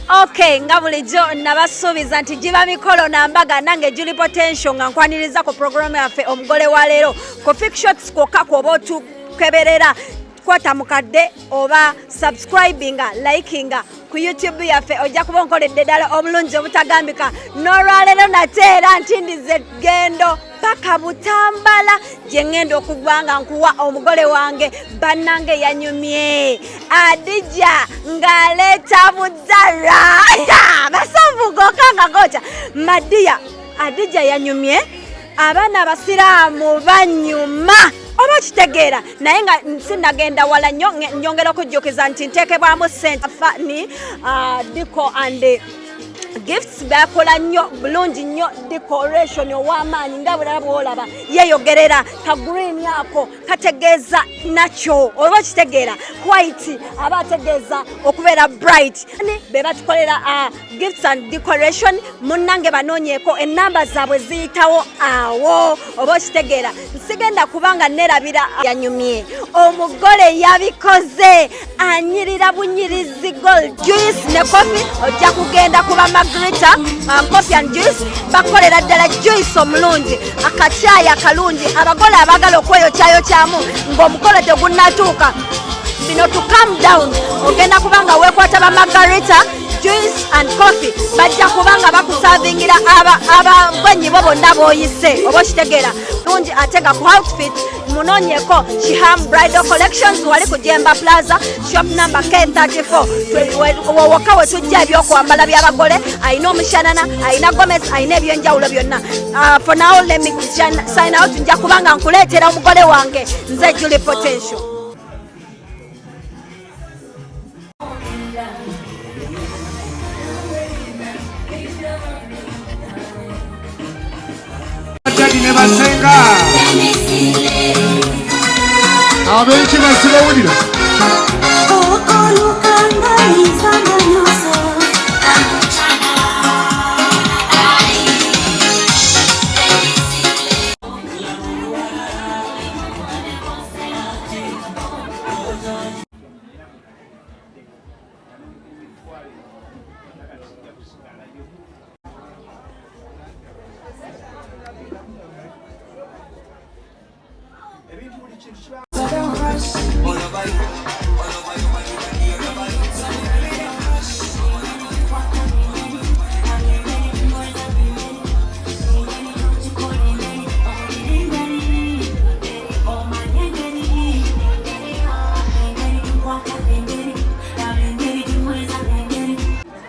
Okay, nga bulijjo nabasuubiza nti giba mikolo nambaga nange Julie Potential nga nkwaniriza ku program yaffe omugole wa leero ku Fictions kwokka kwoba otukeberera kwata mukadde oba subscribinga likinga ku YouTube yaffe ojja kuba onkoledde ddala obulungi obutagambika n'olwaleero nate era ntindize gendo paka Butambala gye ŋŋenda okugwa nga nkuwa omugole wange bannange yanyumye Hadijah ng'aleeta buddala basanvu gokanga gocha Madiya Hadijah yanyumye abaana abasiraamu banyuma oba kitegeera naye nga sinagenda wala nnyo nyongera okujjukiza nti nteekebwamu ssente ni Diko and gifts bakola nnyo bulungi nnyo decoration ow'amaanyi nga bulala bw'olaba yeeyogerera ka green yako kategeeza nakyo oba kitegeera white aba ategeeza okubeera bright be batukolera gifts and decoration munnange banoonyeeko ennamba zaabwe ziyitawo awo oba kitegeera nsigenda kubanga nerabira yanyumye omugole yabikoze anyirira bunyirizi gold juice ne coffee ojja kugenda kuba Margarita coffee and juice bakolera ddala juice omulungi akachaya kalungi abagole abagala okweyokyayo kyamu ng'omukolo tegunnatuuka bino to calm down ogenda kubanga weekwata ba Margarita juice and coffee bajja kubanga bakusavingira abagwanyi bo bonna b'oyise oba kitegeera bulungi atega ku outfit munoonyeko Shiham Bridal Collections wali ku Jemba Plaza shop number K34 wokka we tujja ebyokwambala by'abagole ayina omushanana ayina gomesi ayina ebyenjawulo byonna for now let me sign out nja kubanga nkuleetera omugole wange nze Julie Potential. Nebasenga abenshi basibawulira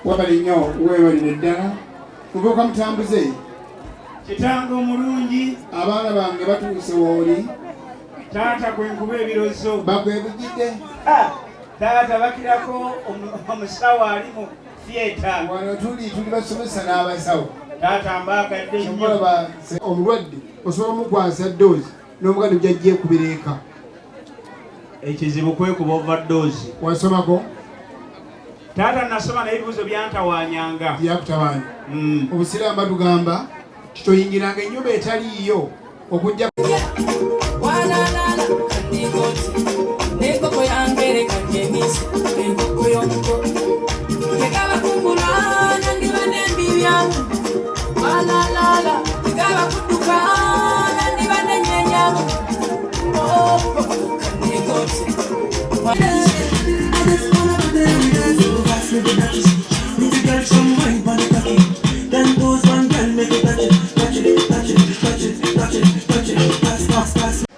wabalinyo webalire ddala kuvuka mutambuze kitango omulungi abaana bange batuuse wooli taata kwenkuba ebirozo bakwebugidde taata bakirako omusawo ali mu theatre wano tuli basomesa n'abasawo taata mbaagadde nnyo kyomulaba omulwadde osobola omukwasa doozi n'omuganda ojajja ekubira eka ekizibu kwekuba overdose wasomako taata nasoma naye ebibuzo byantawanyanga byakutawanya obusiraamu batugamba kitoyingiranga ennyumba etaliiyo okujja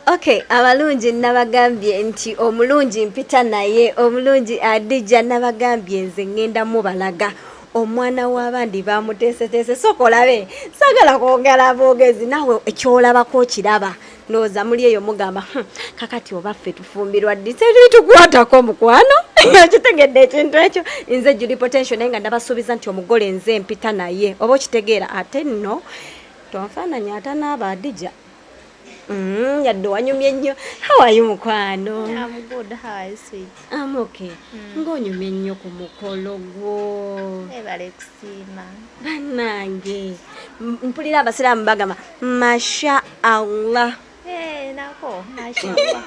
Okay, abalungi nabagambye nti omulungi mpita naye omulungi Hadijah nabagambye nze ngenda mubalaga omwana w'abandi bamuteeseteese sokolabe sagala kwongera boogezi nawe ekyolabako kiraba ndowooza muli eyo mugamba kakati oba ffe tufumbirwa ddi teritukwatako mukwano kitegedde ekintu ekyo nze Julie Potential naye nga ndabasuubiza nti omugole nze mpita naye oba okitegeera ate nno tonfaananya atanaaba Hadijah yadde wanyumye nnyo. How are you mukwano? I'm good. How are you, sweet? I'm okay. Ngonyumye nnyo ku mukolo gwo. Ebale kusiima. Bannange mpulira abasiraamu bagamba masha Allah. nako mashallah.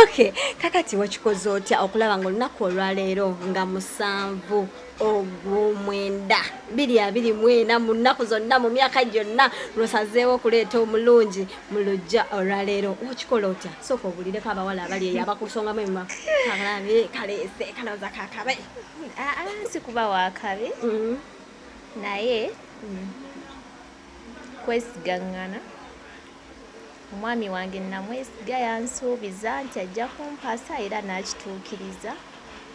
Okay, kakati wakikoze otya okulaba ng'olunaku olwaleero nga 7 Ogwomwenda 2024 mu nnaku zonna mu myaka gyonna lwosazeewo okuleeta omulungi mu lujja olwaleero okikola otya? Sooka obulireko abawala abali eyo abakusongamu emima kalabe kaleese kalowooza kakabe. Sikuba wakabe naye kwesigaŋŋana. Omwami wange namwesiga yansuubiza nti ajja kumpasa era n'akituukiriza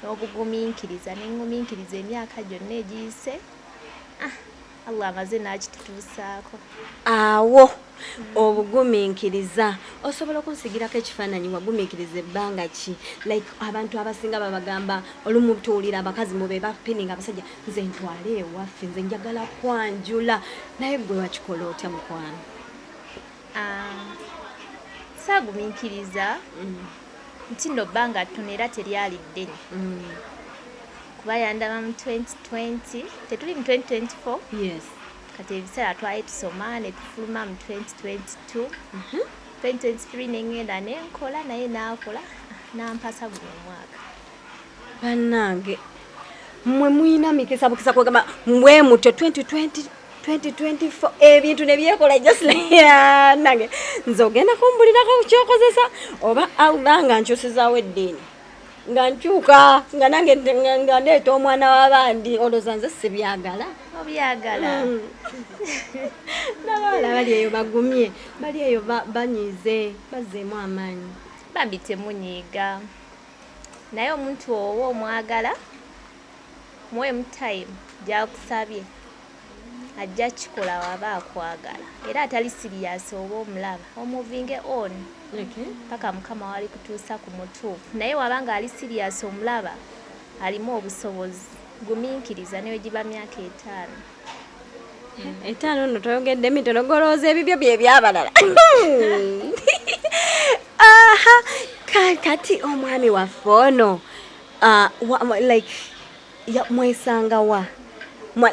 n'obugumiikiriza n'engumiikiriza emyaka gyonna egiyise. Allah amaze n'akitutuusaako. Awo obugumiikiriza osobola okunsigirako ekifaananyi wagumiikiriza ebbanga ki? Like abantu abasinga babagamba olumu tuwulira abakazi mu be bapininga abasajja nze ntwale ewaffe nze njagala kwanjula naye gwe wakikola otya mukwano? Saagumiikiriza nti nno bbanga ttono era teryali ddene kuba yandaba mu 2020 tetuli mu 2024. Yes. Kati ebiseera twali tusoma ne tufuluma mu 2022. 2023 nengenda nenkola naye naakola nampasa guno omwaka. Bannange mmwe muyina mikisa bukisa kwegamba mbwe mutyo 2024 ebintu ne byekola just like nange nze ogenda kumbulirako kyokozesa oba Allah nga nkyusizaawo eddiini nga nkyuka nga nange nga ndeeta omwana w'abandi olowooza nze sibyagala. Obyagala. N'abawala bali eyo bagumye bali eyo banyize bazzeemu amaanyi. Bambi temunyiiga naye omuntu owo omwagala muwemu time gy'akusabye ajja kikola waba akwagala era atali sirias oba omulaba omuvinge on paka mukama wali kutuusa ku mutuufu. Naye wabanga ali sirias omulaba alimu obusobozi gumiikiriza newe giba myaka 5. 5 nno toyogedde mitono golowooza ebibyo bye byabalala. Kati omwami waffe ono like mwesanga wa?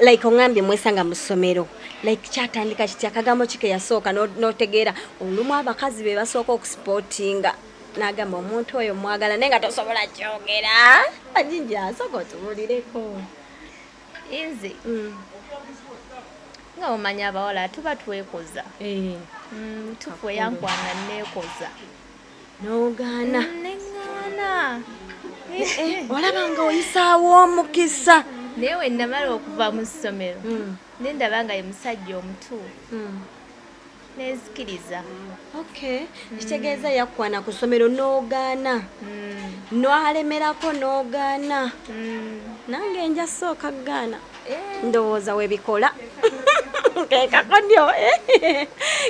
Like ongambye mwesanga mu ssomero like kyatandika kiti akagambo kike yasooka n'otegeera olumu abakazi be basooka okusipotinga n'agamba omuntu oyo mwagala naye nga tosobola kyogera ajinja asooka otubulireko. Nze nga omanya abawala tuba twekoza tufu eyankwana neekoza n'ogaana neŋŋaana olaba nga oyisaawo omukisa. naye we namala okuva mu ssomero nendaba nga ye musajja omutuufu nenzikiriza. Okay, kitegeeza yakwana ku ssomero n'ogaana n'alemerako n'ogaana. Nange nja sooka gaana ndowooza webikola kekakodyo.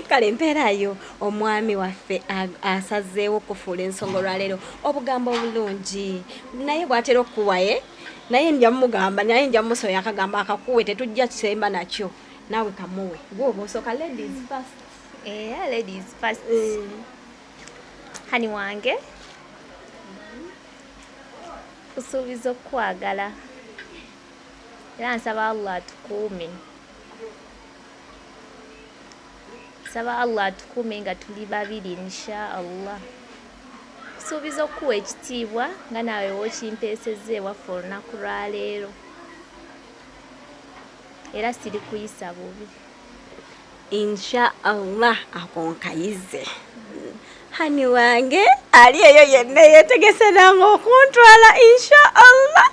Kale mpeerayo omwami waffe asazeewo okufuula ensonga olwaleero obugambo obulungi naye bw'atera okukuwaye naye nja mugamba naye nja musoya akagamba akakuwe tetujja kisemba nakyo naawe kamuwe gwoba osooka ladies first. Ladies first. Hani wange kusuubiza okwagala era nsaba Allah atukuume. Nsaba Allah atukuume nga tuli babiri insha Allah. Kusuubiza okuwa ekitiibwa nga naawe wookimpeesezza ewaffe olunaku lwaleero era siri kuyisa bubi. Insha Allah akonkayize. Hani wange ali eyo yenna yeetegese nange okuntwala insha Allah.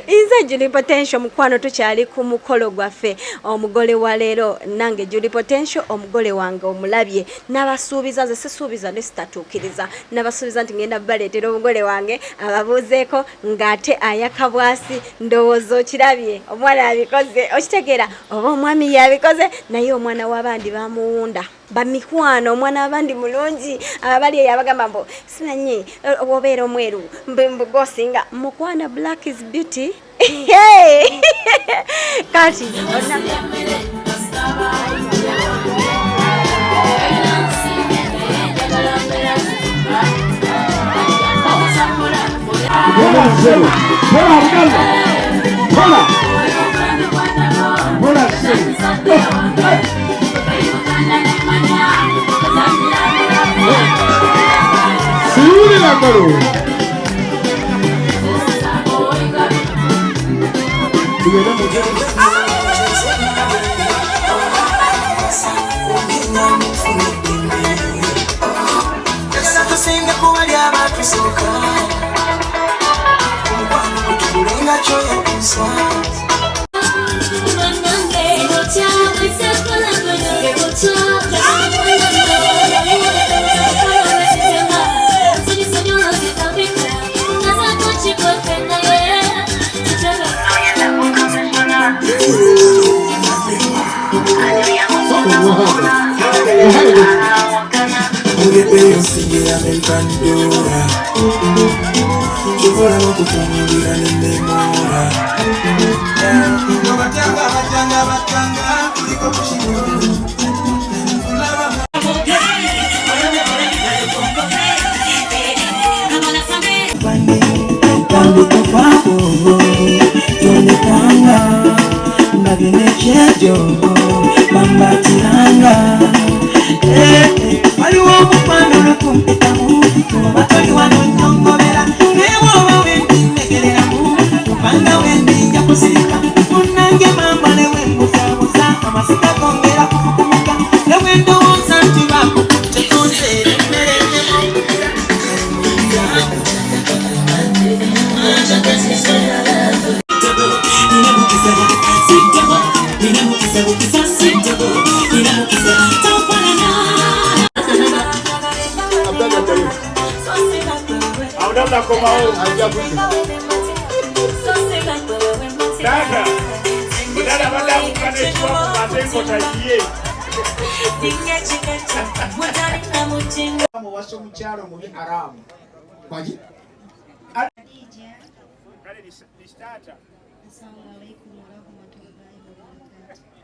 Inze Julie Potential mukwano tukyali ku mukolo gwaffe omugole wa leero nange Julie Potential omugole wange omulabye nabasuubiza nze sisuubiza ne sitatuukiriza nabasuubiza nti ngenda baleetera omugole wange ababuuzeeko ng'ate ayaka bwasi ndowooza okirabye omwana abikoze okitegeera oba omwami yabikoze naye omwana w'abandi bamuwunda bamikwano omwana w'abandi mulungi abali eyo abagamba mbu simanyi obeera omweru gosinga mukwana black is beauty. Kati Hola,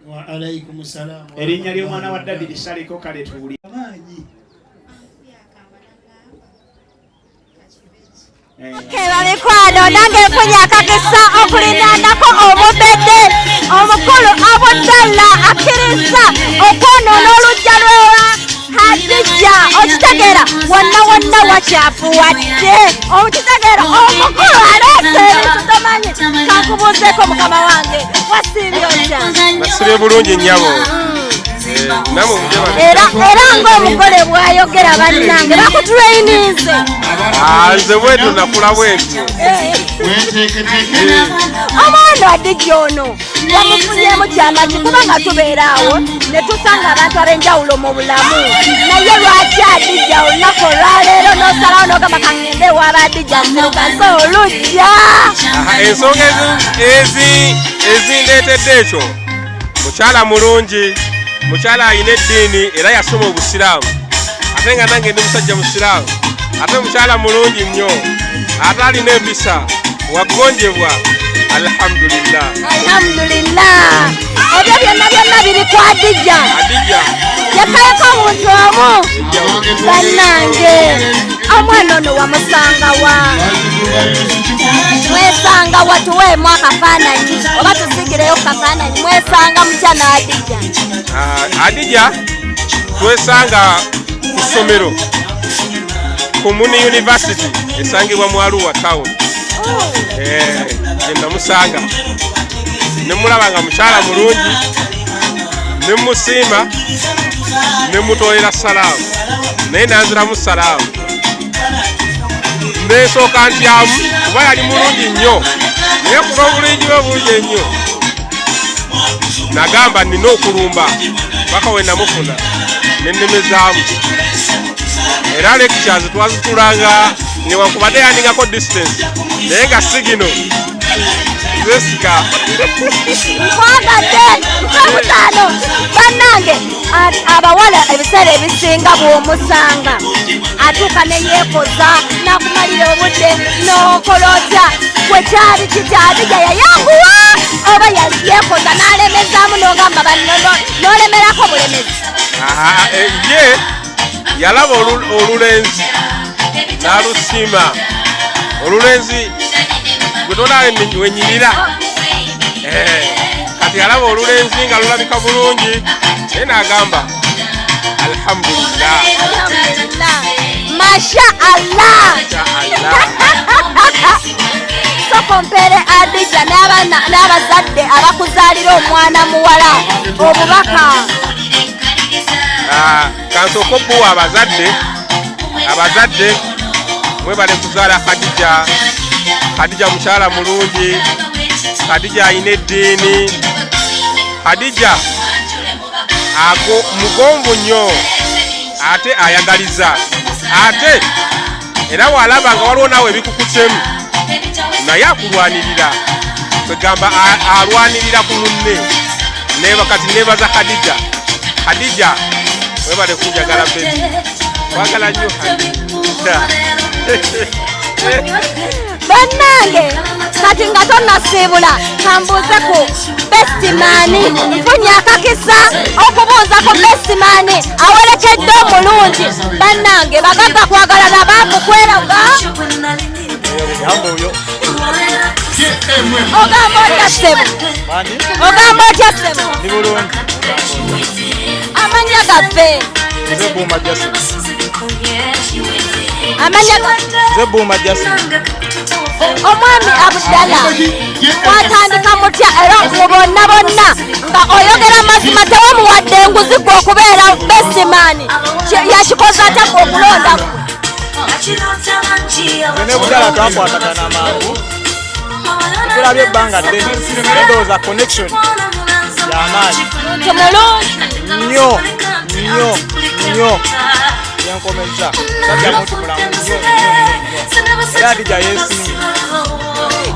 Wa alaykum salam. Erinnya ly'omwana wa David saliko kale tuwuli. Keba mikwano nange nfunye akakisa okulinanako omubedde omukulu Abdallah akkiriza okwonoona oluggya lwewa Hadijah okitegeera wonna wakyafuwadde okitegeera omukulu aleese ebintu tomanyi kankubuuzeeko mukama wange wasiibye otya nasibye bulungi nnyabo era ng'omugole bw'ayogera bannange bakutuleyinize nze bwetu nakula bwetu omwana Hadijah ono bamufunyemu kyamaki kubanga tubeera awo ne tusanga abantu ab'enjawulo mu bulamu naye lwaki Hadijah olunaku olwaleero n'osalawo n'ogamba kaŋŋende ewaaba Hadijah nzirukase olujja ensonga ezindeetedde ekyo mukyala mulungi mukyala alina eddiini era yasoma obusiraamu ate nga nange ndi musajja musiraamu ate mukyala mulungi nnyo ate alina empisa wagonjebwa alhamdulillah ebyo byonna biri ku Hadijah yakayeko omuntu omu bannange omwana ono wamusangawa mwesangawa tuweemu akafaananyi oba tusigireyo ku kafaananyi mwesanga mutya na Hadijah Hadijah twesanga ku ssomero Community University esangibwa mu Arua town namusanga nemulaba nga mukyala mulungi nemusiima nemutolera salaamu naye nanziramu salaamu nesooka ntyamu kuba yali mulungi nnyo naye kuba obulungi bwe bulungi ennyo nagamba nina okulumba paka we namufuna nenemezaamu era lectures twazitulanga newankubadde yandingako distance naye nga sigino zesika nkwagadde nkakutaano bannange abawala ebiseera ebisinga bw'omusanga atuuka neyeekoza nakumalira obudde n'okola otya gwe kyali kiti Hadijah yayanguwa oba yeekoza n'alemezaamu n'ogamba n'olemerako bulemezi ye yalaba olulenzi n'alusiima olulenzi gwe tolaba wenyirira kati yalaba olulenzi nga lulabika bulungi naye n'agamba alhamdulillah Masha Allah. So compare Hadijah n'abazadde abakuzaalira omwana muwala obubaka. Kansooka okuwa abazadde mwebale kuzaala Hadijah mukyala mulungi, Hadijah ayina eddiini, Hadijah mugonvu nnyo ate ayagaliza, ate era walaba nga waliwo naawe ebikukutsemu naye akulwanirira, kwegamba alwanirira ku munne. Kati nebaza Hadijah webale kunjagala bebi, wagala nnyo Hadijah. Bannange kati nga tonnasiibula kambuuze ku Bestman, nfunye akakisa okubuuza ku Bestman awerekedde omulungi. Bannange bagagga kwagalana baakukweraga. Ogamba otya ssebo? Ogamba otya ssebo? Amanya gaffe Omwami Abdallah watandika mutya era mu bonna nga oyogera mazima tewamuwadde enguzi gwe okubeera Bestman yakikoze atya okulonda ne Budala twakwatagana amangu tulabye ebbanga ddene ndowooza connection y'amaanyi nnyo yenkomeza sajja muntu mulamu era Hadijah yeesimye.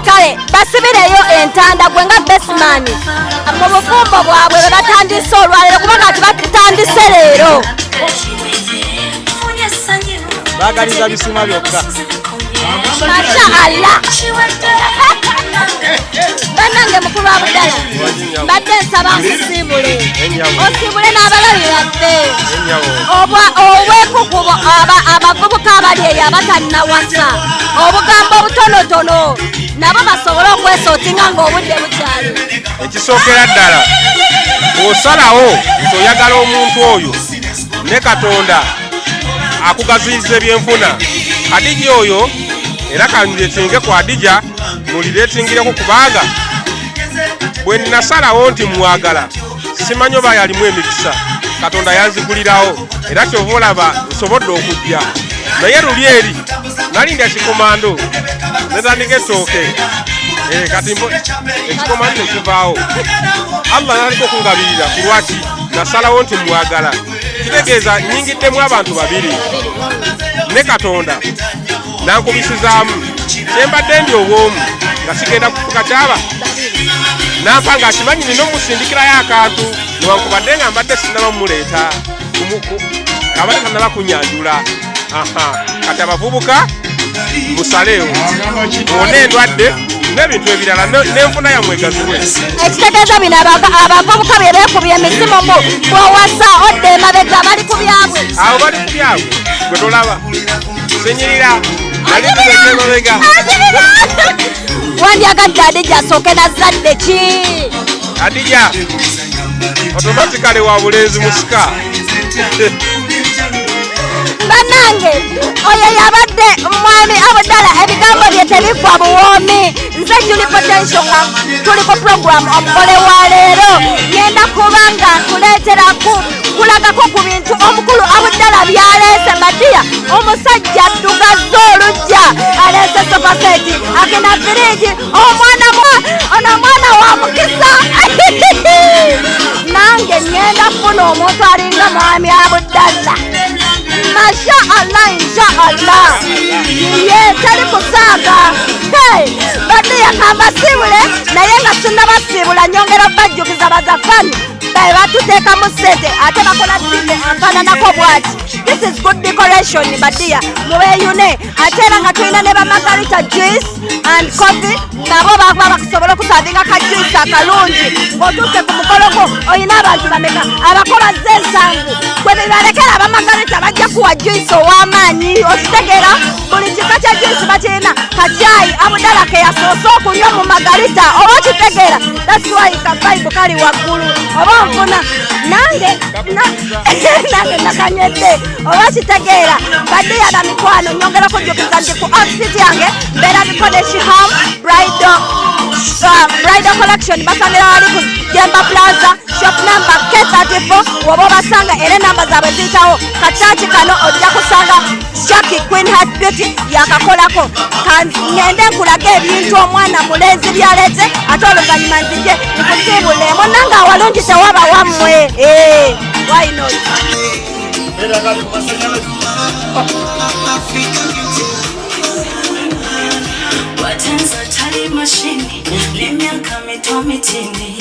Kale basibireyo entanda gwe nga Bestman mu bufumbo bwabwe bwe batandise olwaleero kubanga ati batandise leero baagaliza bisima byokka. Masha Allah. Bannange mukulu wa Budala mbadde nsaba nkusiibule osiibule n'abalabi baffe obwekukubo abavubuka abali eyo abatannawasa obugambo obutonotono nabo basobole okwesootinga ng'obudde bukyali. Ekisookera ddala bw'osalawo nti oyagala omuntu oyo ne Katonda akugaziyiza ebyenfuna, Hadijah oyo era kandiretinge ku Hadijah muliretingireko kubanga bwe nasalawo nti mwagala simanyi oba yalimu emikisa Katonda yanzigulirawo era kyova olaba nsobodde okujja, naye luli eri nalindya kikomando netandika ettooke kati ekikomando nekivaawo. Allah naliko okungabirira ku lwaki nasalawo nti mwagala, kitegeeza nyingiddemu abantu babiri ne Katonda nankubisizaamu kyembadde ndi obwomu nga sigenda kufuka kyaba nampa nga akimanyi nina omusindikirayo akantu newankubadde nga mbadde sinaba muleeta abadde tanaba kunyanjula. Kati abavubuka musaleewo muwone endwadde n'ebintu ebirala n'enfuna yammwe egaziwe. Ekitegeeza bino abavubuka bye beekubye emisimu bw'owasa odde emabega bali ku byabwe. Awo bali ku byabwe gwe tolaba sinyirira alituleeta emabega. Wandyagadde Hadijah asooke nazadde ki? Hadijah automatically wa bulenzi musika. Bannange oyo yabadde mwami Abdallah ebigambo bye tebiggwa buwoomi. Nze Julie Potential nga tuli ku program omugole wa leero ngenda kubanga nkuleetera kulagako ku bintu omukulu Abdallah byaleese. Hadijah omusajja addugaza olujja aleese sopaseti akina firiji ono mwana wa mukisa. Nange ngenda kufuna omuntu alinga mwami Abdallah. Masha Allah, insha Allah. Ye tali kusaaga. Hadijah kamba siibule naye nga sinnabasiibula nyongera bajjukiza bazafani babe batuteekamu ssente ate bakola dine afaananako bwati. This is good decoration Hadijah mubeeyune ate era nga tulina ne bamagarita juice and coffee nabo baba bakusobola okusavinga ka juice akalungi ng'otuuse ku mukoloko olina abantu bameka abakola z'ensangu kwe bebalekera abamagarita bajja kuwa juice ow'amaanyi okitegeera buli kika kya juice bakirina kajayi Abdallah ke yasoose kunywa mu magarita oba kitegeera. That's why kabayibu kali waggulu oba nfuna nange nakanyedde oba kitegeera. Badde yana mikwano nyongera kujjukiza nti ku outfit yange mbeera mikode Shiham bridal collection basangira wali ku Jemba Plaza shop number K34 woba basanga era namba zaabwe ziyitawo. Katachi kano ojja kusanga Jackie Queen Heart Beauty yakakolako. Ngende nkulage ebintu omwana mulenzi byaleze ate oluvannyuma nzije nikusiibule munanga awalungi tewaba wammwe. Why not? Watenza tali mashini lemyaka mitomitini